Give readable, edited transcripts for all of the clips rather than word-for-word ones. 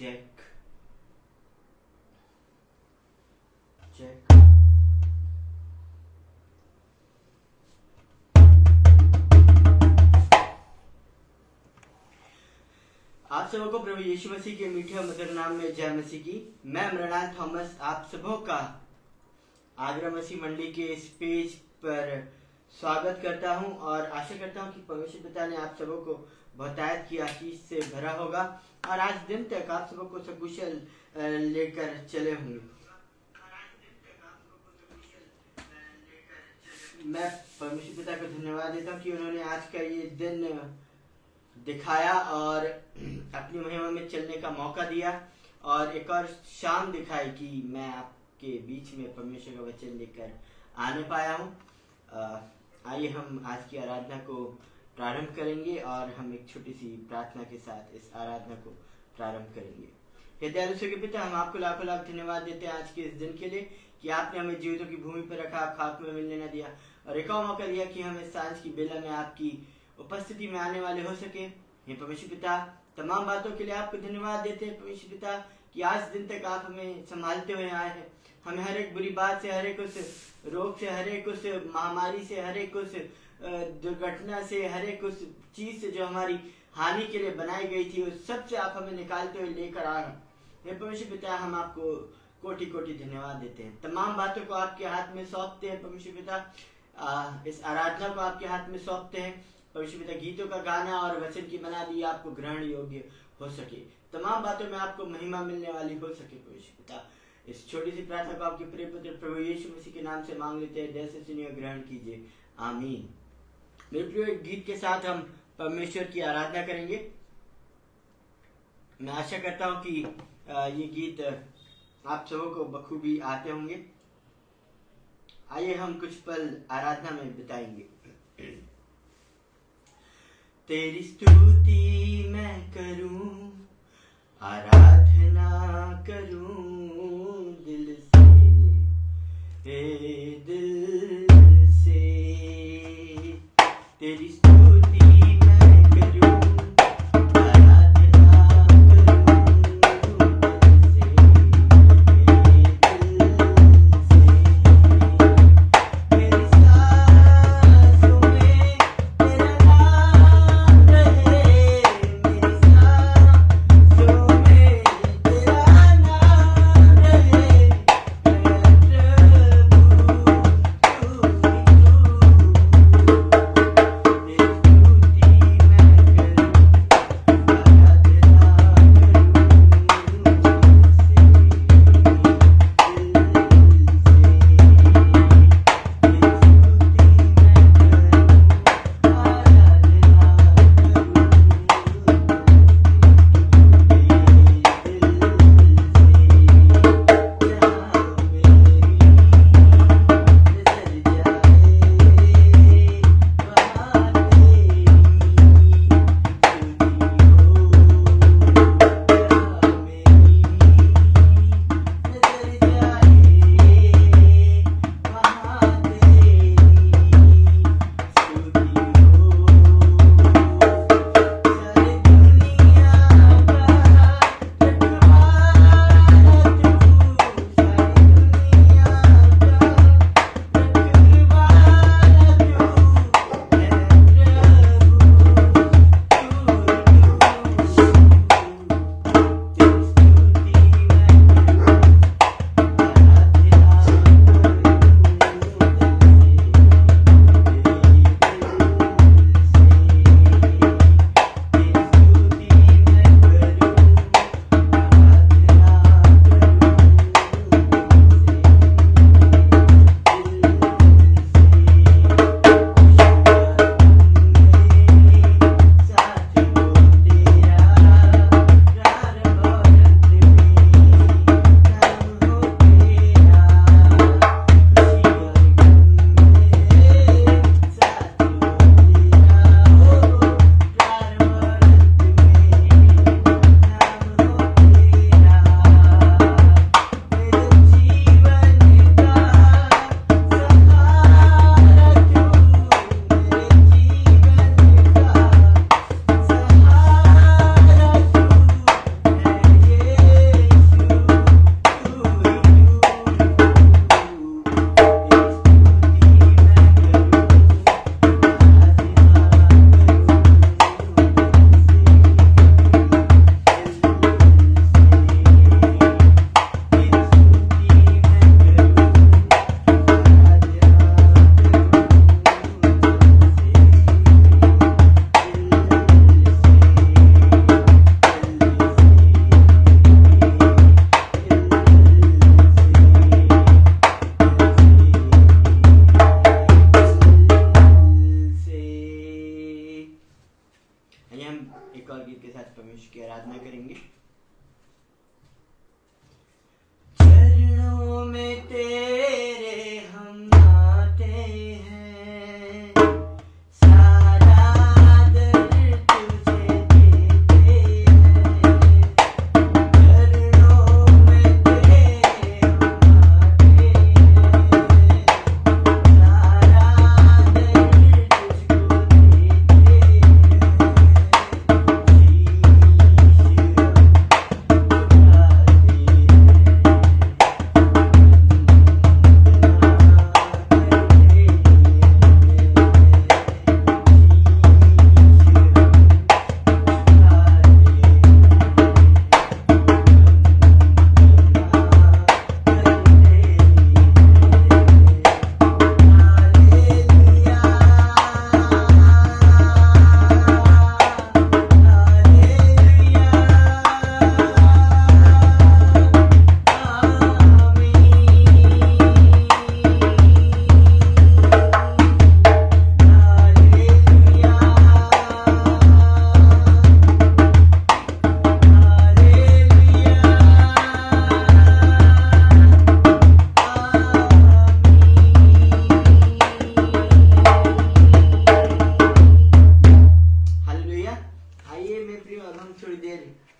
Check check. आप सबों को प्रभु यीशु मसीह के मीठे और मधुर नाम में जय मसीह की। मैं मृणाल थॉमस आप सबों का आगरा मसीह मंडली के इस पेज पर स्वागत करता हूं और आशा करता हूं कि परमेश्वर पिता ने आप सबों को बहुतायत की आशीष से भरा होगा और आज दिन तक आप सबों को सकुशल लेकर चले होंगे। मैं परमेश्वर पिता को धन्यवाद देता हूं कि उन्होंने आज का ये दिन दिखाया और अपनी महिमा में चलने का मौका दिया और एक और शाम दिखाई कि मैं आपके बीच में परमेश्वर का वचन लेकर आने पाया हूँ। आइए हम आज की आराधना को प्रारंभ करेंगे और हम एक छोटी सी प्रार्थना के साथ इस आराधना को प्रारंभ करेंगे। हे दयालु स्वर्गीय पिता, हम आपको लाखों लाख धन्यवाद देते हैं आज के इस दिन के लिए कि आपने हमें जीवितों की भूमि पर रखा, खाक में मिलने न दिया और एक और मौका दिया कि हम इस सांझ की बेला में आपकी उपस्थिति में आने वाले हो सके। हे परमेश्वर पिता, तमाम बातों के लिए आपको धन्यवाद देते हैं परमेश्वर पिता कि आज दिन तक आप हमें संभालते हुए आए हैं। हमें हर एक बुरी बात से, हर एक उस रोग से, हर एक उस महामारी से, हर एक उस दुर्घटना से, हर एक उस चीज से जो हमारी हानि के लिए बनाई गई थी, उस सब से आप हमें निकालते हुए लेकर आ रहे हैं। हे परमेश्वर पिता, हम आपको कोटि कोटि धन्यवाद देते हैं। तमाम बातों को आपके हाथ में सौंपते हैं परमेश्वर पिता। इस आराधना को आपके हाथ में सौंपते हैं परमेश्वर पिता। गीतों का गाना और वचन की बना दी आपको ग्रहण योग्य हो सके, तमाम बातों में आपको महिमा मिलने वाली हो सके परमेश्वर पिता। इस छोटी सी प्रार्थना को आपके प्रिय पुत्र प्रभु यीशु मसीह के नाम से मांग लेते हैं। जैसे सुनिए, ग्रहण कीजिए, आमीन। मेरे प्रिय, गीत के साथ हम परमेश्वर की आराधना करेंगे। मैं आशा करता हूँ कि ये गीत आप सबों को बखूबी आते होंगे। आइए हम कुछ पल आराधना में बिताएंगे। तेरी स्तुति मैं करूं, आराधना करूं दिल से, दिल से। तेरी स्तुति मैं करूं, एक और गीत के साथ परमेश्वर की आराधना करेंगे। चरणों में तेरे हम आते हैं, सारा आदर तुझे देते हैं। चरणों में तेरे हम आते हैं, सारा आदर तुझको देते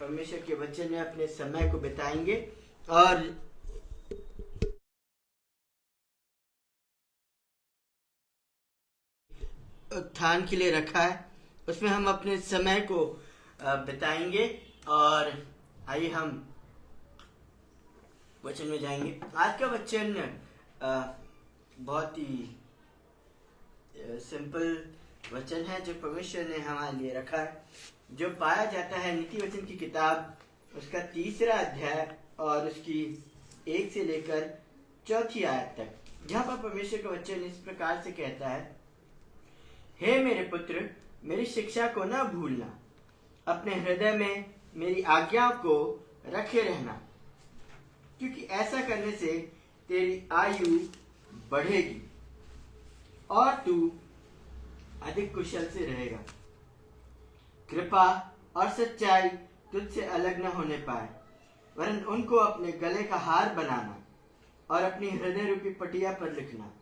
परमेश्वर के वचन में अपने समय को बिताएंगे और उत्थान के लिए रखा है, उसमें हम अपने समय को बिताएंगे। और आइए हम वचन में जाएंगे। आज का वचन बहुत ही सिंपल वचन है जो परमेश्वर ने हमारे लिए रखा है, जो पाया जाता है नीति वचन की किताब उसका 3रा अध्याय और उसकी 1 से लेकर 4 आयत तक, जहाँ पर परमेश्वर का वचन इस प्रकार से कहता है, हे मेरे पुत्र, मेरी शिक्षा को न भूलना, अपने हृदय में मेरी आज्ञाओं को रखे रहना, क्योंकि ऐसा करने से तेरी आयु बढ़ेगी और तू अधिक कुशल से रहेगा। कृपा और सच्चाई तुझसे अलग न होने पाए, वरन उनको अपने गले का हार बनाना और अपनी हृदय रूपी पटिया पर लिखना,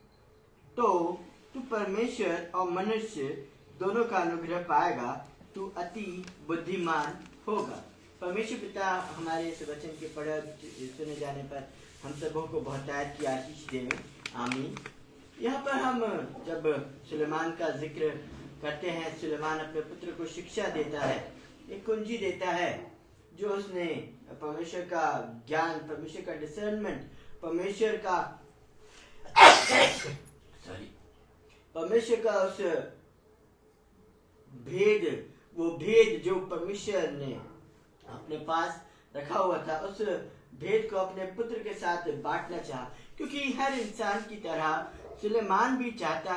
तो तू परमेश्वर और मनुष्य दोनों का अनुग्रह पाएगा, तू अति बुद्धिमान होगा। परमेश्वर पिता हमारे इस वचन के पढ़े सुने जाने पर हम सबों को बहुतायत की आशीष देवे, आमीन। यहाँ पर हम जब सुलेमान का जिक्र करते हैं, सुलेमान अपने पुत्र को शिक्षा देता है, एक कुंजी देता है जो उसने परमेश्वर का ज्ञान, परमेश्वर का डिसर्नमेंट, परमेश्वर का उस भेद, वो भेद जो परमेश्वर ने अपने पास रखा हुआ था, उस भेद को अपने पुत्र के साथ बांटना चाहा, क्योंकि हर इंसान की तरह सुलेमान भी चाहता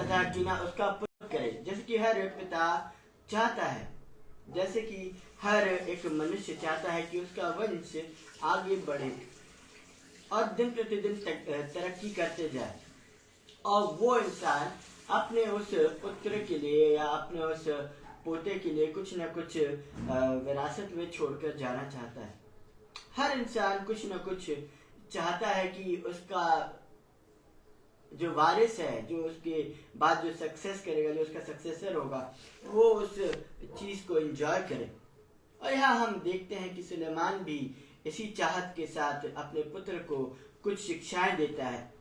था कि ना उसका पुत्र करे, जैसे कि हर पिता चाहता है, जैसे कि हर एक मनुष्य चाहता है कि उसका वंश आगे बढ़े और दिन प्रतिदिन तरक्की करते जाए, और वो इंसान अपने उस पुत्र के लिए या अपने उस पोते के लिए कुछ न कुछ विरासत में छोड़कर जाना चाहता है। हर इंसान कुछ न कुछ चाहता है कि उसका जो वारिस है, जो उसके बाद जो सक्सेस करेगा, जो उसका सक्सेसर होगा, वो उस चीज को एंजॉय करे। और यहाँ हम देखते हैं कि सुलेमान भी इसी चाहत के साथ अपने पुत्र को कुछ शिक्षाएं देता है,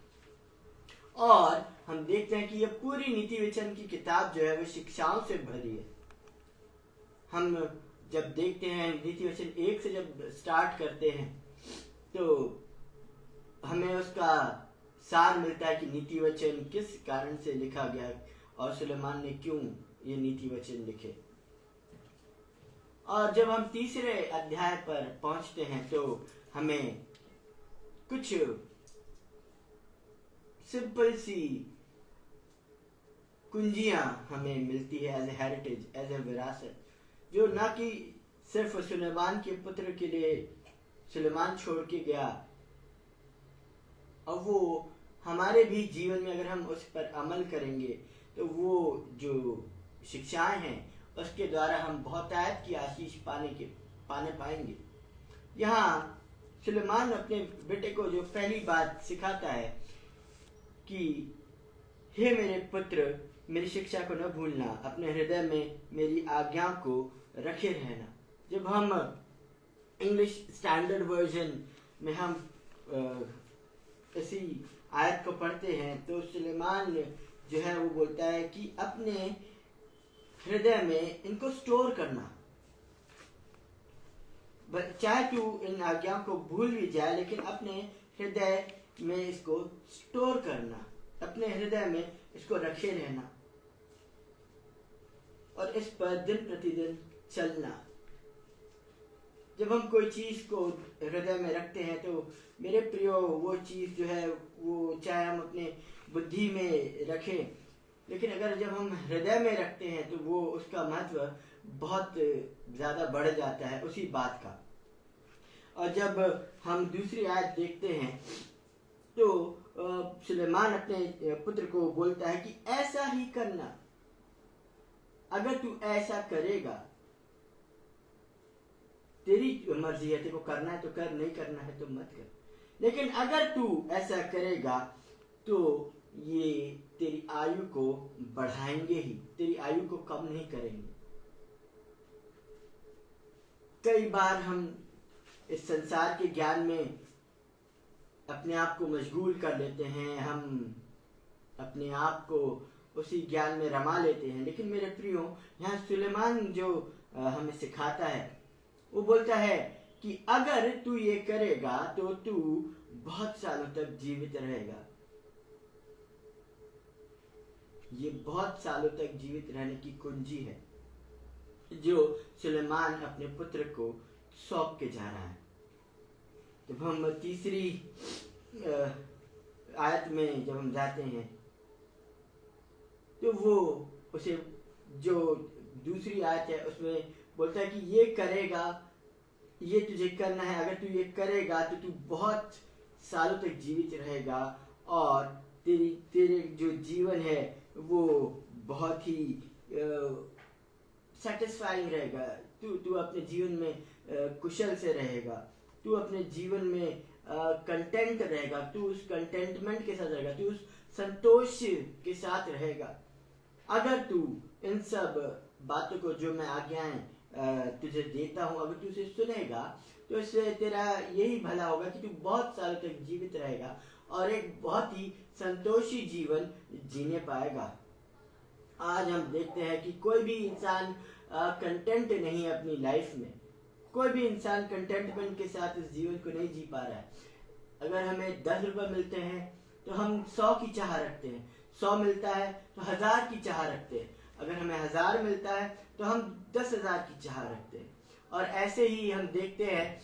और हम देखते हैं कि यह पूरी नीति वचन की किताब जो है वो शिक्षाओं से भरी है। हम जब देखते हैं नीति वचन 1 से जब स्टार्ट करते हैं तो हमें उसका सार मिलता है कि नीति वचन किस कारण से लिखा गया और सुलेमान ने क्यों ये नीति वचन लिखे। और जब हम 3रे अध्याय पर पहुंचते हैं तो हमें कुछ सिंपल सी कुंजियां हमें मिलती है as a heritage, as a विरासत, जो ना कि सिर्फ सुलेमान के पुत्र के लिए सुलेमान छोड़ के गया, और वो हमारे भी जीवन में अगर हम उस पर अमल करेंगे तो वो जो शिक्षाएं हैं उसके द्वारा हम बहुतायत की आशीष पाने पाएंगे। यहाँ सुलेमान अपने बेटे को जो पहली बात सिखाता है कि हे मेरे पुत्र, मेरी शिक्षा को न भूलना, अपने हृदय में मेरी आज्ञा को रखे रहना। जब हम इंग्लिश स्टैंडर्ड वर्जन में हम इसी आयत को पढ़ते हैं तो सुलेमान जो है वो बोलता है कि अपने हृदय में इनको स्टोर करना। चाहे तू इन आज्ञाओं को भूल भी जाए, लेकिन अपने हृदय में इसको स्टोर करना, अपने हृदय में इसको रखे रहना और इस पर दिन प्रतिदिन चलना। जब हम कोई चीज को हृदय में रखते हैं तो मेरे प्रियो, वो चीज जो है वो चाहे हम अपने बुद्धि में रखें, लेकिन अगर जब हम हृदय में रखते हैं तो वो उसका महत्व बहुत ज्यादा बढ़ जाता है उसी बात का। और जब हम दूसरी आयत देखते हैं तो सुलेमान अपने पुत्र को बोलता है कि ऐसा ही करना, अगर तू ऐसा करेगा, तेरी मर्जी है, तेरे को करना है तो कर, नहीं करना है तो मत कर, लेकिन अगर तू ऐसा करेगा तो ये तेरी आयु को बढ़ाएंगे ही, तेरी आयु को कम नहीं करेंगे। कई बार हम इस संसार के ज्ञान में अपने आप को मशगूल कर लेते हैं, हम अपने आप को उसी ज्ञान में रमा लेते हैं, लेकिन मेरे प्रियो, यहाँ सुलेमान जो हमें सिखाता है वो बोलता है कि अगर तू ये करेगा तो तू बहुत सालों तक जीवित रहेगा। ये बहुत सालों तक जीवित रहने की कुंजी है जो सुलेमान अपने पुत्र को सौंप के जा रहा है। जब हम तीसरी आयत में जब हम जाते हैं तो वो उसे जो दूसरी आयत है उसमें बोलता है कि ये करेगा, ये तुझे करना है, अगर तू ये करेगा तो तू बहुत सालों तक जीवित रहेगा और तेरे जो जीवन है वो बहुत ही सेटिस्फाइंग रहेगा। तू अपने जीवन में कुशल से रहेगा, तू अपने जीवन में कंटेंट रहेगा, तू उस कंटेंटमेंट के साथ रहेगा, तू उस संतोष के साथ रहेगा। अगर तू इन सब बातों को जो मैं आज्ञाएं तुझे देता हूं, अगर तू उसे सुनेगा तो इससे तेरा यही भला होगा कि तू बहुत सालों तक जीवित रहेगा और एक बहुत ही संतोषी जीवन जीने पाएगा। आज हम देखते हैं कि कोई भी इंसान कंटेंट नहीं है अपनी लाइफ में, कोई भी इंसान कंटेंटमेंट के साथ इस जीवन को नहीं जी पा रहा है। अगर हमें 10 रुपए मिलते हैं तो हम 100 की चाह रखते हैं, 100 मिलता है तो 1000 की चाह रखते हैं, अगर हमें 1000 मिलता है तो हम 10,000 की चाह रखते हैं। और ऐसे ही हम देखते हैं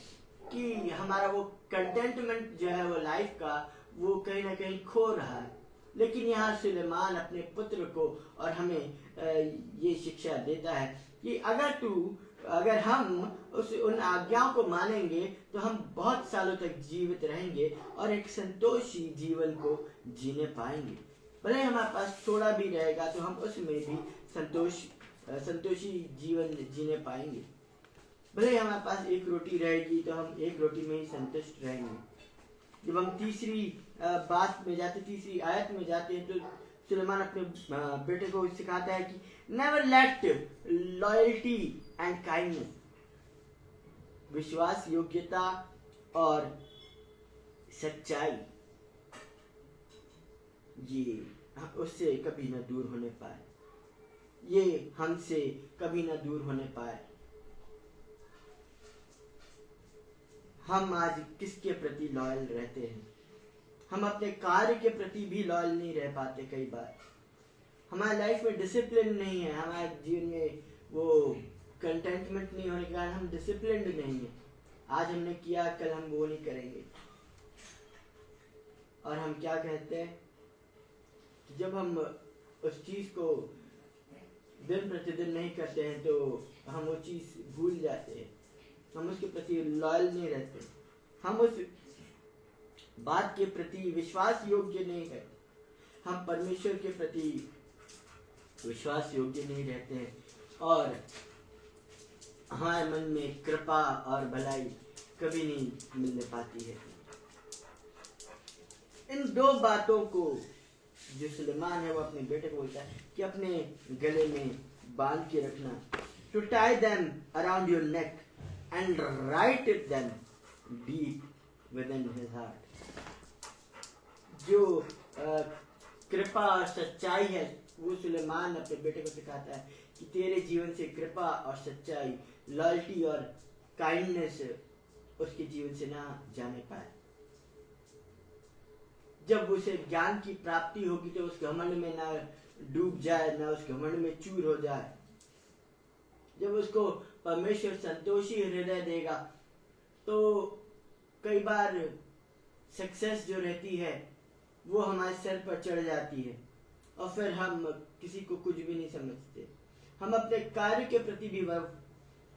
कि हमारा वो कंटेंटमेंट जो है वो लाइफ का वो कहीं ना कहीं खो रहा है। लेकिन यहाँ सुलेमान अपने पुत्र को और हमें ये शिक्षा देता है कि अगर हम उन आज्ञाओं को मानेंगे तो हम बहुत सालों तक जीवित रहेंगे और एक संतोषी जीवन को जीने पाएंगे। भले हमारे पास थोड़ा भी रहेगा तो हम उसमें भी संतोषी जीवन जीने पाएंगे। भले हमारे पास एक रोटी रहेगी तो हम एक रोटी में ही संतुष्ट रहेंगे। जब हम तीसरी बात में जाते, तीसरी आयत में जाते हैं तो सुलेमान अपने बेटे को सिखाता है कि never let loyalty and kindness, विश्वास योग्यता और सच्चाई, ये उससे कभी ना दूर होने पाए, ये हमसे कभी ना दूर होने पाए। हम आज किसके प्रति लॉयल रहते हैं? हम अपने कार्य के प्रति भी लॉयल नहीं रह पाते। कई बार हमारी लाइफ में डिसिप्लिन नहीं है, हमारे जीवन में वो कंटेंटमेंट नहीं होने के कारण हम डिसिप्लिन्ड नहीं है। आज हमने किया, कल हम वो नहीं करेंगे। और हम क्या कहते हैं, जब हम उस चीज को दिन प्रतिदिन नहीं करते हैं तो हम वो चीज भूल जाते हैं, हम उसके प्रति लॉयल नहीं रहते, हम उस बात के प्रति विश्वास योग्य नहीं है, हम परमेश्वर के प्रति विश्वास योग्य नहीं रहते हैं। और हमारे मन में कृपा और भलाई कभी नहीं मिलने पाती है। इन दो बातों को जो सुलेमान है वो अपने बेटे को बोलता है कि अपने गले में बांध के रखना, to tie them around your neck and write them deep within his heart. जो कृपा और सच्चाई है वो सुलेमान अपने बेटे को सिखाता है कि तेरे जीवन से कृपा और सच्चाई, लॉयल्टी और काइंडनेस उसके जीवन से ना जाने पाए। जब उसे ज्ञान की प्राप्ति होगी तो उस घमंड में ना डूब जाए, ना उस घमंड में चूर हो जाए। जब उसको परमेश्वर संतोषी हृदय देगा तो कई बार सक्सेस जो रहती है वो हमारे सर पर चढ़ जाती है और फिर हम किसी को कुछ भी नहीं समझते। हम अपने कार्य के प्रति भी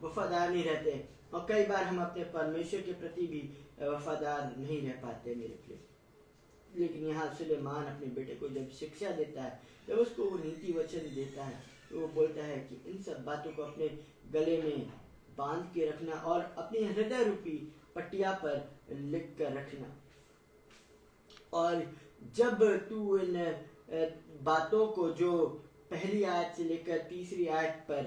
वफादार नहीं रहते और कई बार हम अपने परमेश्वर के प्रति भी वफादार नहीं रह पाते मेरे प्रिय। लेकिन यहाँ सुलेमान अपने बेटे को जब शिक्षा देता है, जब उसको वो नीति वचन देता है, तो वो बोलता है कि इन सब बातों को अपने गले में बांध के रखना और अपने हृदय रूपी पटिया पर लिख कर रखना। और जब तू इन बातों को जो पहली आयत से लेकर तीसरी आयत पर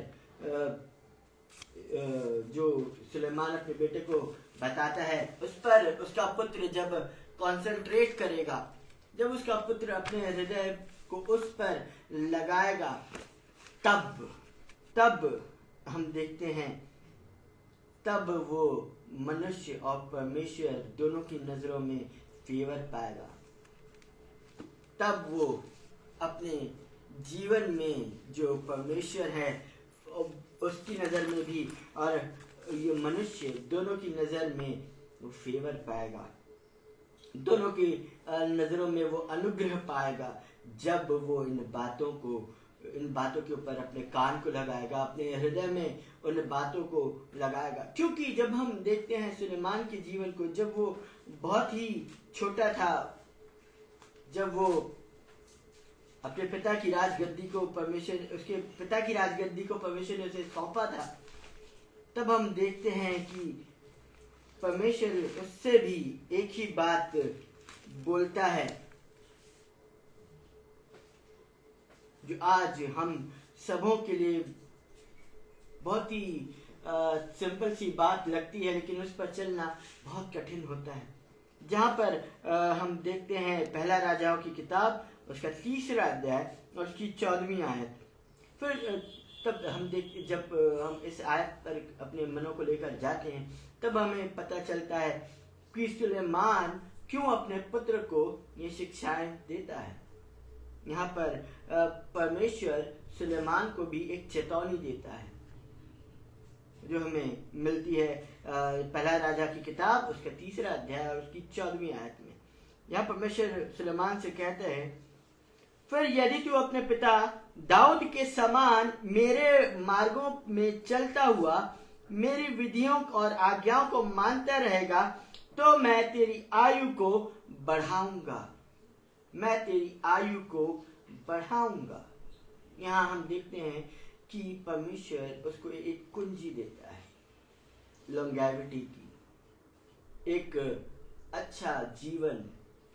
जो सुलेमान अपने बेटे को बताता है उस पर उसका पुत्र जब कॉन्सेंट्रेट करेगा, जब उसका पुत्र अपने हृदय को उस पर लगाएगा, तब हम देखते हैं तब वो मनुष्य और परमेश्वर दोनों की नजरों में फेवर पाएगा। तब वो अपने जीवन में जो परमेश्वर है उसकी नजर में भी और ये मनुष्य दोनों की नजर में वो फेवर पाएगा, दोनों की नजरों में वो अनुग्रह पाएगा जब वो इन बातों के ऊपर अपने कान को लगाएगा, अपने हृदय में उन बातों को लगाएगा। क्योंकि जब हम देखते हैं सुलेमान के जीवन को, जब वो बहुत ही छोटा था, जब वो अपने पिता की राजगद्दी को उसके पिता की राजगद्दी को परमेश्वर ने उसे सौंपा था, तब हम देखते हैं कि परमेश्वर उससे भी एक ही बात बोलता है जो आज हम सबों के लिए बहुत ही सिंपल सी बात लगती है, लेकिन उस पर चलना बहुत कठिन होता है। जहाँ पर हम देखते हैं पहला राजाओं की किताब उसका 3रा अध्याय और उसकी 14वीं आयत। फिर तब हम देखते, जब हम इस आयत पर अपने मनों को लेकर जाते हैं तब हमें पता चलता है कि सुलेमान क्यों अपने पुत्र को ये शिक्षाएं देता है। यहाँ पर परमेश्वर सुलेमान को भी एक चेतावनी देता है जो हमें मिलती है पहला राजा की किताब उसका 3रा अध्याय और उसकी 14वीं आयत में। यहाँ परमेश्वर सुलेमान से कहते हैं, फिर यदि तू अपने पिता दाऊद के समान मेरे मार्गों में चलता हुआ मेरी विधियों और आज्ञाओं को मानता रहेगा तो मैं तेरी आयु को बढ़ाऊंगा, मैं तेरी आयु को बढ़ाऊंगा। यहाँ हम देखते हैं कि परमेश्वर उसको एक कुंजी देता है लॉन्गेविटी की, एक अच्छा जीवन,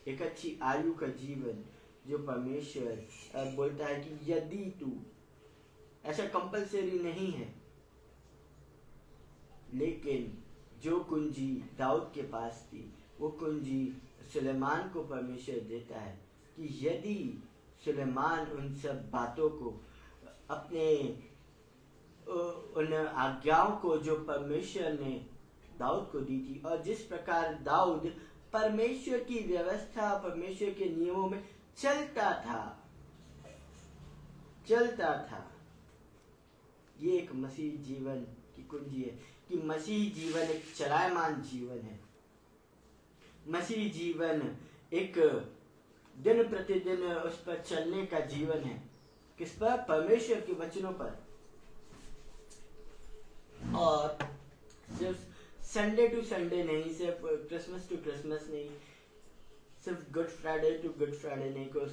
एक अच्छी आयु का जीवन जो परमेश्वर बोलता है कि यदि तू, ऐसा कंपलसरी नहीं है, लेकिन जो कुंजी दाऊद के पास थी वो कुंजी सुलेमान को परमेश्वर देता है कि यदि सुलेमान उन सब बातों को, अपने उन आज्ञाओं को जो परमेश्वर ने दाऊद को दी थी, और जिस प्रकार दाऊद परमेश्वर की व्यवस्था, परमेश्वर के नियमों में चलता था, ये एक मसीह जीवन की कुंजी है कि मसीह जीवन एक चलायमान जीवन है। मसीह जीवन एक दिन प्रतिदिन उस पर चलने का जीवन है। किस पर? परमेश्वर के वचनों पर। और सिर्फ संडे टू संडे नहीं, सिर्फ क्रिसमस टू क्रिसमस नहीं, सिर्फ good Friday to good Friday नहीं, को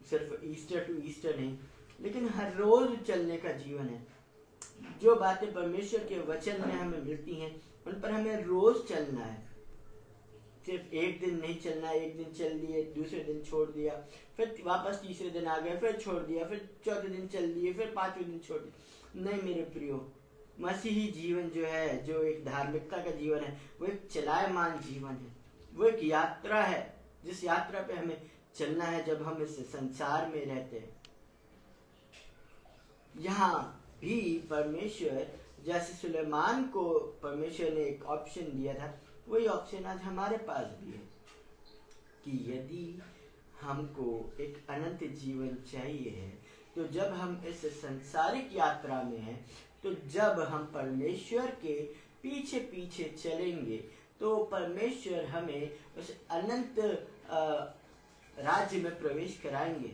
सिर्फ ईस्टर टू ईस्टर नहीं, लेकिन हर रोज चलने का जीवन है। जो बातें परमेश्वर के वचन में हमें मिलती हैं उन पर हमें रोज चलना है। सिर्फ एक दिन नहीं चलना, एक दिन चल लिए, दूसरे दिन छोड़ दिया, फिर वापस तीसरे दिन आ गए, फिर छोड़ दिया, फिर चौथे दिन चल लिए, फिर पांचवें दिन छोड़ दिया। नहीं मेरे प्रियो, मसीही जीवन जो है, जो एक धार्मिकता का जीवन है, वो एक चलायमान जीवन है, वो एक यात्रा है जिस यात्रा पे हमें चलना है जब हम इस संसार में रहते हैं। यहाँ भी परमेश्वर, जैसे सुलेमान को परमेश्वर ने एक ऑप्शन दिया था, वही ऑप्शन आज हमारे पास भी है कि यदि हमको एक अनंत जीवन चाहिए है तो जब हम इस सांसारिक यात्रा में हैं, तो जब हम परमेश्वर के पीछे पीछे चलेंगे तो परमेश्वर हमें उस अनंत राज्य में प्रवेश कराएंगे।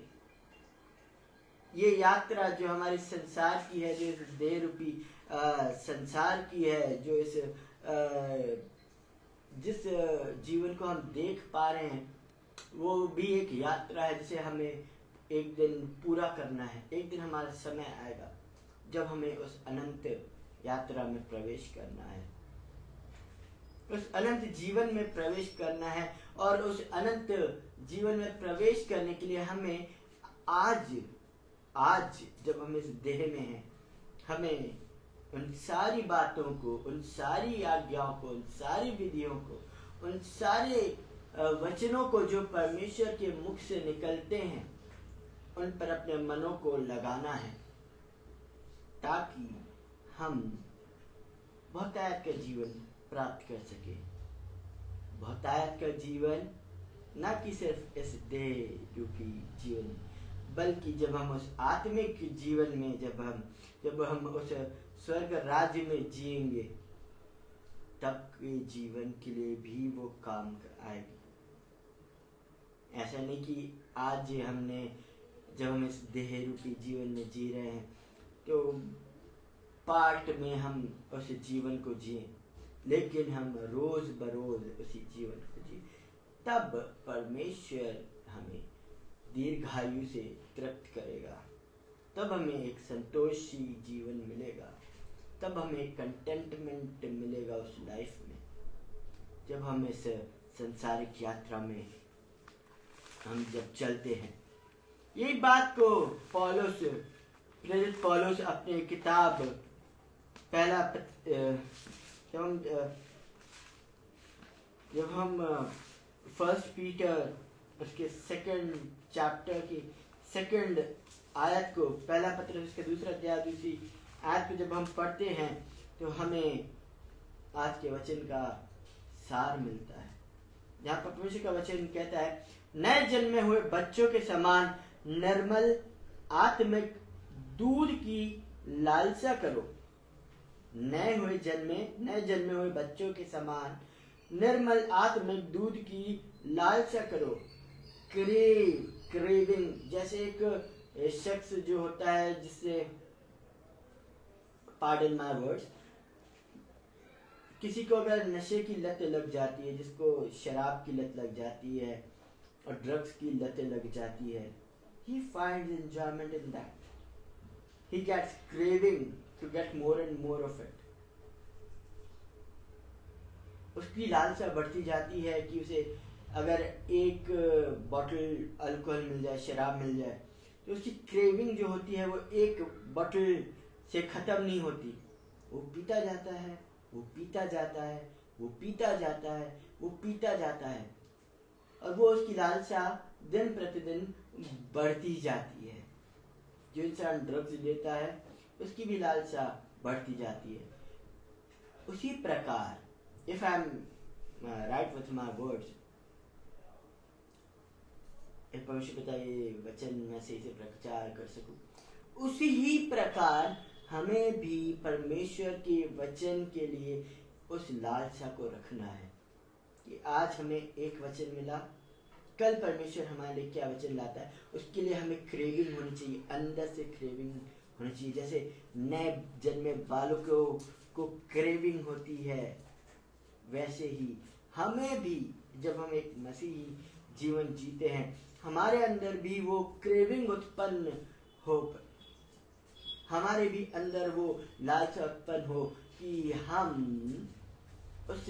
ये यात्रा जो हमारे संसार की है, जो इस देह रूपी संसार की है, जो इस जिस जीवन को हम देख पा रहे हैं, वो भी एक यात्रा है जिसे हमें एक दिन पूरा करना है। एक दिन हमारा समय आएगा जब हमें उस अनंत यात्रा में प्रवेश करना है, उस अनंत जीवन में प्रवेश करना है। और उस अनंत जीवन में प्रवेश करने के लिए हमें आज जब हम इस देह में हैं, हमें उन सारी बातों को, उन सारी आज्ञाओं को, उन सारी विधियों को, उन सारे वचनों को जो परमेश्वर के मुख से निकलते हैं, उन पर अपने मनों को लगाना है, ताकि हम बहुतायत का जीवन प्राप्त कर सके। बहुतायत का जीवन न कि सिर्फ इस देह रूपी जीवन, बल्कि जब हम उस आत्मिक जीवन में, जब हम उस स्वर्ग राज्य में जिएंगे, तब के जीवन के लिए भी वो काम आएगी। ऐसा नहीं कि आज जब हम इस देह रूपी जीवन में जी रहे हैं तो पार्ट में हम उस जीवन को जिए, लेकिन हम रोज बरोज उसी जीवन को जिए, तब परमेश्वर हमें दीर्घायु से तृप्त करेगा, तब हमें एक संतोषी जीवन मिलेगा, तब हमें कंटेंटमेंट मिलेगा उस लाइफ में, जब हम इस संसारिक यात्रा में हम जब चलते हैं। यही बात को प्रेरित पौलुस अपने किताब पहला जब हम फर्स्ट पीटर उसके सेकंड चैप्टर की सेकंड आयत को, पहला पत्र उसका दूसरा अध्याय दूसरी आयत को जब हम पढ़ते हैं तो हमें आज के वचन का सार मिलता है। जहाँ पर परमेश्वर का वचन कहता है, नए जन्मे हुए बच्चों के समान निर्मल आत्मिक दूध की लालसा करो। नए जन्मे हुए बच्चों के समान निर्मल आत्मिक दूध की लालसा करो। क्रेविंग, जैसे एक शख्स जो होता है जिससे, पार्डन माय वर्ड्स, किसी को अगर नशे की लत लग जाती है, जिसको शराब की लत लग जाती है और ड्रग्स की लत लग जाती है, he finds enjoyment in that. He gets craving to get more and more of it. उसकी लालसा बढ़ती जाती है कि उसे अगर एक बॉटल अल्कोहल मिल जाए, शराब मिल जाए, तो उसकी क्रेविंग जो होती है वो एक बॉटल से खत्म नहीं होती। वो पीता जाता है, वो पीता जाता है, वो पीता जाता है, वो पीता जाता है, और वो उसकी लालसा दिन प्रतिदिन बढ़ती जाती है। जो इंसान ड्रग्स लेता है उसकी भी लालसा बढ़ती जाती है। उसी प्रकार, if I'm right with my words, परमेश्वर पिता ये वचन मैं सही से प्रचार कर सकूं, उसी ही प्रकार हमें भी परमेश्वर के वचन के लिए उस लालसा को रखना है कि आज हमें एक वचन मिला, कल परमेश्वर हमारे लिए क्या वचन लाता है, उसके लिए हमें क्रेविंग होनी चाहिए, अंदर से क्रेविंग होनी चाहिए। जैसे नए जन्मे बालों को क्रेविंग होती है, वैसे ही हमें भी जब हम एक मसीही जीवन जीते हैं, हमारे अंदर भी वो क्रेविंग उत्पन्न हमारे भी अंदर वो लालसा उत्पन्न हो कि हम उस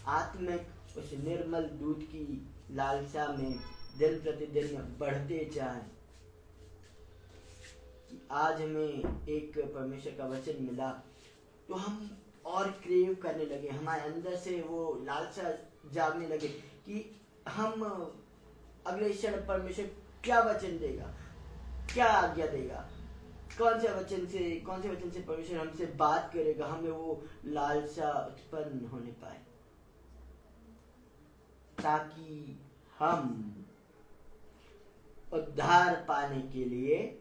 आत्मिक, उस निर्मल दूध की लालसा में दिन प्रतिदिन बढ़ते जाएं। आज हमें एक परमेश्वर का वचन मिला तो हम और क्रेव करने लगे, हमारे अंदर से वो लालसा जागने लगे कि हम अगले क्षण परमेश्वर क्या वचन देगा, क्या आज्ञा देगा, कौन से वचन से परमेश्वर हमसे बात करेगा। हमें वो लालसा उत्पन्न होने पाए ताकि हम उद्धार पाने के लिए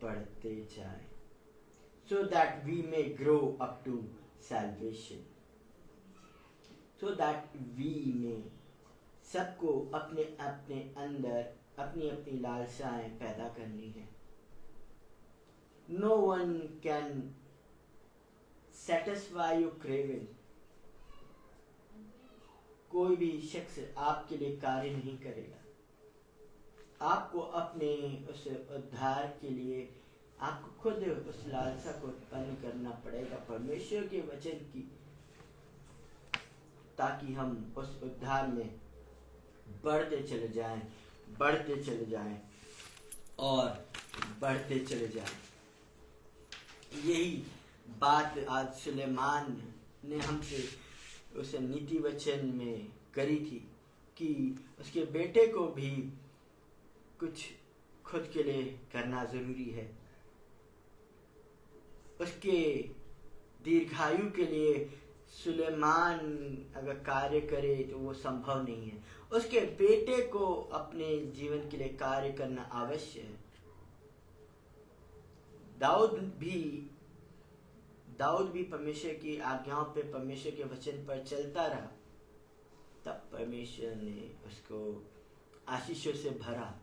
बढ़ते जाएं, so that we may grow up to salvation, so that we may, सबको अपने अपने अंदर अपनी अपनी लालसाएं पैदा करनी है। No one can satisfy your craving. कोई भी शख्स आपके लिए कार्य नहीं करेगा। आपको अपने उस उद्धार के लिए आपको खुद उस लालसा को उत्पन्न करना पड़ेगा परमेश्वर के वचन की, ताकि हम उस उद्धार में बढ़ते चले जाएं और बढ़ते चले जाएं। यही बात आज सुलेमान ने हमसे उस नीति वचन में करी थी कि उसके बेटे को भी कुछ खुद के लिए करना जरूरी है। उसके दीर्घायु के लिए सुलेमान अगर कार्य करे तो वो संभव नहीं है। उसके बेटे को अपने जीवन के लिए कार्य करना आवश्यक है। दाऊद भी परमेश्वर की आज्ञाओं पे, परमेश्वर के वचन पर चलता रहा, तब परमेश्वर ने उसको आशीषों से भरा।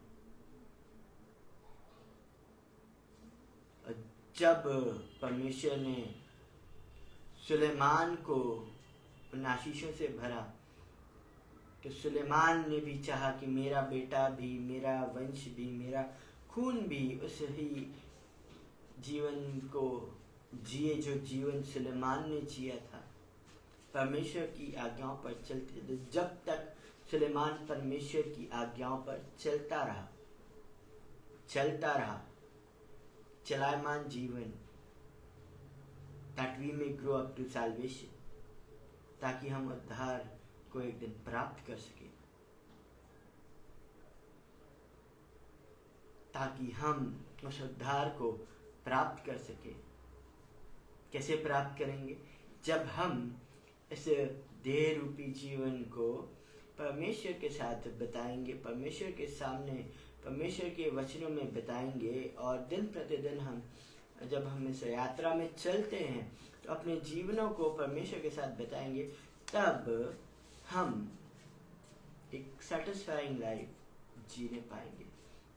जब परमेश्वर ने सुलेमान को उन आशीषों से भरा तो सुलेमान ने भी चाहा कि मेरा बेटा भी, मेरा वंश भी, मेरा खून भी उस ही जीवन को जिए जो जीवन सुलेमान ने जिया था, परमेश्वर की आज्ञाओं पर चलते थे। जब तक सुलेमान परमेश्वर की आज्ञाओं पर चलता रहा चलायमान जीवन, that we may grow up to salvation, ताकि हम उद्धार को एक दिन प्राप्त कर सके, ताकि हम उस उद्धार को प्राप्त कर सके। कैसे प्राप्त करेंगे? जब हम इस देह रूपी जीवन को परमेश्वर के साथ बताएंगे, परमेश्वर के सामने, परमेश्वर के वचनों में बताएंगे, और दिन प्रतिदिन जब हम इस यात्रा में चलते हैं तो अपने जीवनों को परमेश्वर के साथ बताएंगे, तब हम एक सेटिस्फाइंग लाइफ जीने पाएंगे।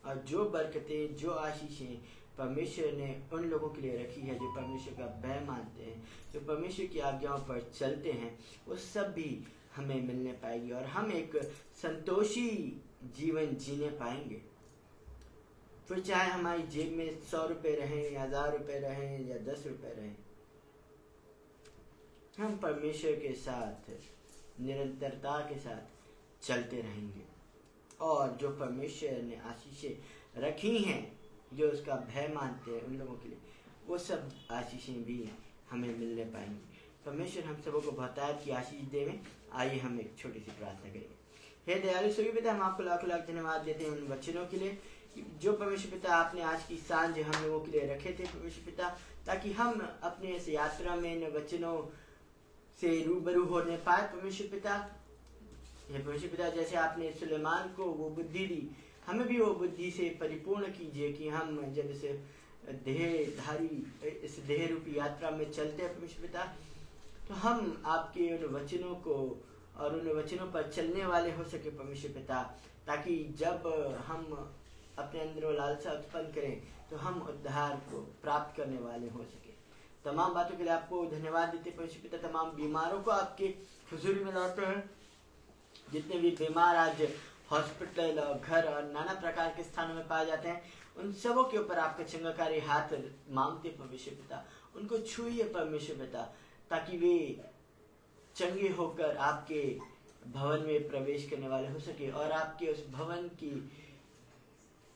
और जो बरकतें, जो आशीषें परमेश्वर ने उन लोगों के लिए रखी है जो परमेश्वर का भय मानते हैं, जो परमेश्वर की आज्ञाओं पर चलते हैं, वो सब भी हमें मिलने पाएगी और हम एक संतोषी जीवन जीने पाएंगे। फिर चाहे हमारी जेब में 100 रुपए रहें, 1000 रुपए रहें या 10 रुपए रहें, हम परमेश्वर के साथ निरंतरता के साथ चलते रहेंगे। और जो परमेश्वर ने आशीषें रखी हैं, जो उसका भय मानते हैं, उन लोगों के लिए वो सब आशीषें भी हमें मिलने पाएंगी। परमेश्वर हम सबों को बहुतायत की आशीष देवे। आइए हम एक छोटी सी प्रार्थना करेंगे। हे दयालु स्वर्गीय पिता, हम आपको लाख लाख धन्यवाद देते हैं उन वचनों के लिए जो परमेश्वर पिता आपने आज की सांझ हम लोगों के लिए रखे थे परमेश्वर पिता, ताकि हम अपने इस यात्रा में इन वचनों से रूबरू होने पाए परमेश्वर पिता। हे परमेश्वर पिता, जैसे आपने सुलेमान को वो बुद्धि दी, हमें भी वो बुद्धि से परिपूर्ण कीजिए कि हम जब इस देह रूपी यात्रा में चलते हैं परमेश्वर पिता, तो हम आपके उन वचनों को और उन वचनों पर चलने वाले हो सके परमेश्वर पिता, ताकि जब हम अपने अंदर वो लालसा उत्पन्न करें तो हम उद्धार को प्राप्त करने वाले हो सके। तमाम बातों के लिए आपको धन्यवाद देते परमेश्वर पिता। तमाम बीमारों को आपके हुजूरी में लाते हैं। जितने भी बीमार आज हॉस्पिटल और घर और नाना प्रकार के स्थानों में पाए जाते हैं, उन सबों के ऊपर आपका चंगाकारी हाथ मांगते परमेश्वर पिता, उनको छूइए परमेश्वर पिता, ताकि वे चंगे होकर आपके भवन में प्रवेश करने वाले हो सके और आपके उस भवन की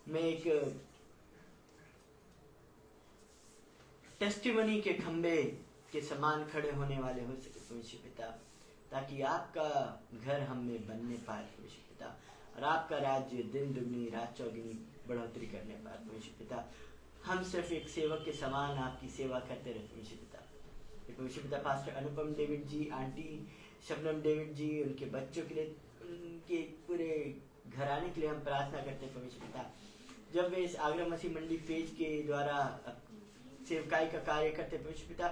में एक टेस्टिमनी के खंबे के समान खड़े होने वाले हो सके परमेश्वर पिता, ताकि आपका घर हम में बनने पाए परमेश्वर पिता, और आपका राज्य दिन दुगनी रात चौगुनी बढ़ोतरी करने पाए परमेश्वर पिता। हम सिर्फ एक सेवक के समान आपकी सेवा करते रहे परमेश्वर पिता। परमेश्वर पिता पास्टर अनुपम डेविड जी, आंटी शबनम डेविड जी, उनके बच्चों के लिए, उनके पूरे घराने के लिए हम प्रार्थना करते हैं परमेश्वर पिता। जब वे इस आगरा मसीह मंडी पेज के द्वारा सेवकाई का कार्य करते परमेश्वर पिता,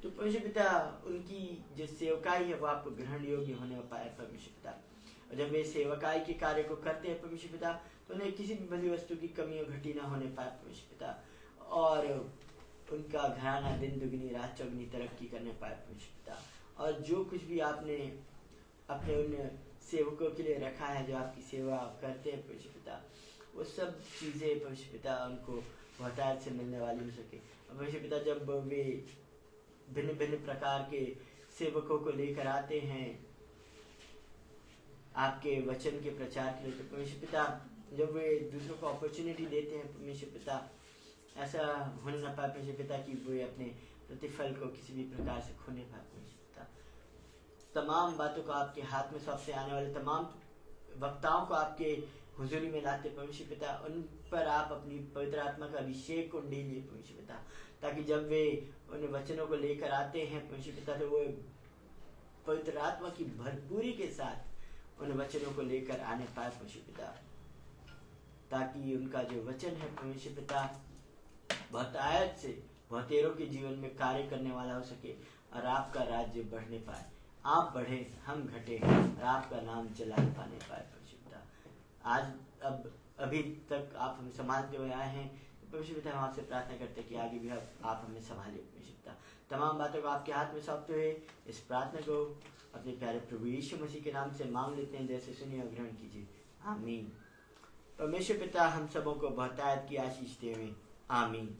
तो परमेश्वर पिता उनकी जो सेवकाई है वो आपको ग्रहण योग्य होने पाए परमेश्वर पिता। और जब वे सेवकाई के कार्य को करते हैं परमेश्वर पिता, तो उन्हें किसी भी भली वस्तु की कमी और घटी ना होने पाए परमेश्वर पिता, और उनका घराना दिन दुगनी रात चौगुनी तरक्की करने पाए परमेश्वर पिता। और जो कुछ भी आपने अपने उन सेवकों के लिए रखा है जो आपकी सेवा करते हैं परमेश्वर पिता, वो सब चीज़ें परमेश्वर पिता उनको बहुतायत से मिलने वाली हो सके। और परमेश्वर पिता जब वे भिन्न भिन्न प्रकार के सेवकों को लेकर आते हैं आपके वचन के प्रचार के लिए, तो परमेश्वर पिता जब वे दूसरों को अपॉर्चुनिटी देते हैं परमेश्वर पिता, ऐसा होने न पाए परमेश्वर पिता कि वे अपने प्रतिफल को किसी भी प्रकार से खोने पाए परमेश्वर पिता। तमाम बातों को आपके हाथ में सौंपते, आने वाले तमाम वक्ताओं को आपके हुजूरी में लाते परमेश्वर पिता, उन पर आप अपनी पवित्र आत्मा का अभिषेक को ढीलिए परमेश्वर पिता, ताकि जब वे उन वचनों को लेकर आते हैं परमेश्वर पिता, तो वो पवित्र आत्मा की भरपूरी के साथ उन वचनों को लेकर आने पाए परमेश्वर पिता, ताकि उनका जो वचन है परमेश्वर पिता बहुतायत से बहुतेरों के जीवन में कार्य करने वाला हो सके और आपका राज्य बढ़ने पाए। आप बढ़े, हम घटे, और आपका नाम चला पाने पाए परमेश्वर पिता। आज अब अभी तक आप हमें संभालते हुए आए हैं परमेश्वर पिता, हम आपसे प्रार्थना करते हैं कि आगे भी आप हमें संभालिए परमेश्वर पिता। तमाम बातों को आपके हाथ में सौंपते हुए इस प्रार्थना को अपने प्यारे प्रभु यीशु मसीह के नाम से मांग लेते हैं, जैसे सुनिए और ग्रहण कीजिए। आमीन। परमेश्वर पिता हम सबों को बहुतायत की आशीष दे, आमीन।